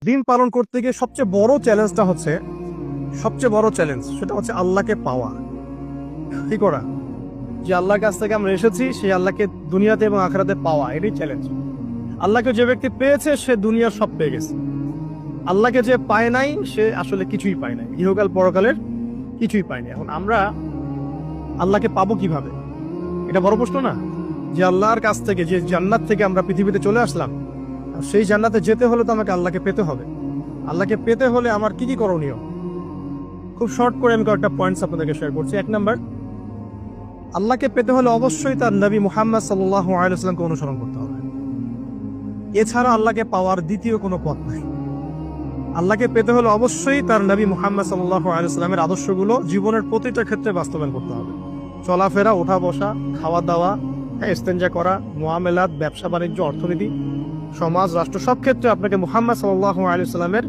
দিন পালন করতে গিয়ে সবচেয়ে বড় চ্যালেঞ্জ সেটা হচ্ছে আল্লাহকে পাওয়া, কি করা, যে আল্লাহর কাছ থেকে আমরা এসেছি সেই আল্লাহকে দুনিয়াতে এবং আখিরাতে পাওয়া, এটাই চ্যালেঞ্জ। আল্লাহকে যে ব্যক্তি পেয়েছে সে দুনিয়ার সব পেয়ে গেছে, আল্লাহকে যে পায় নাই সে আসলে কিছুই পায় নাই, ইহকাল পরকালের কিছুই পায়নি। এখন আমরা আল্লাহকে পাবো কিভাবে, এটা বড় প্রশ্ন না? যে আল্লাহর কাছ থেকে, যে জান্নাত থেকে আমরা পৃথিবীতে চলে আসলাম, সেই জান্নাতে যেতে হলে তো আমাকে আল্লাহকে পেতে হবে। আল্লাহকে পেতে হলে আমার কি কি করণীয়, খুব শর্ট করে আমি কয়েকটা পয়েন্টস আপনাদেরকে শেয়ার করছি। 1 নাম্বার, আল্লাহকে পেতে হলে অবশ্যই তার নবী মুহাম্মদ সাল্লাল্লাহু আলাইহি ওয়াসাল্লামকে অনুসরণ করতে হবে। এছাড়া আল্লাহকে পাওয়ার দ্বিতীয় কোনো পথ নাই। আল্লাহকে পেতে হলে অবশ্যই তার নবী মুহাম্মদ সাল্লাল্লাহু আলাইহি ওয়াসাল্লামের আদর্শগুলো জীবনের প্রতিটা ক্ষেত্রে বাস্তবায়ন করতে হবে। চলাফেরা, ওঠা বসা, খাওয়া দাওয়া, ইস্তেঞ্জা করা, মুআমালাত, ব্যবসা বাণিজ্য, অর্থনীতি, সমাজ, রাষ্ট্র, সব ক্ষেত্রে আপনাকে মুহাম্মদ সাল্লাল্লাহু আলাইহি ওয়াসাল্লামের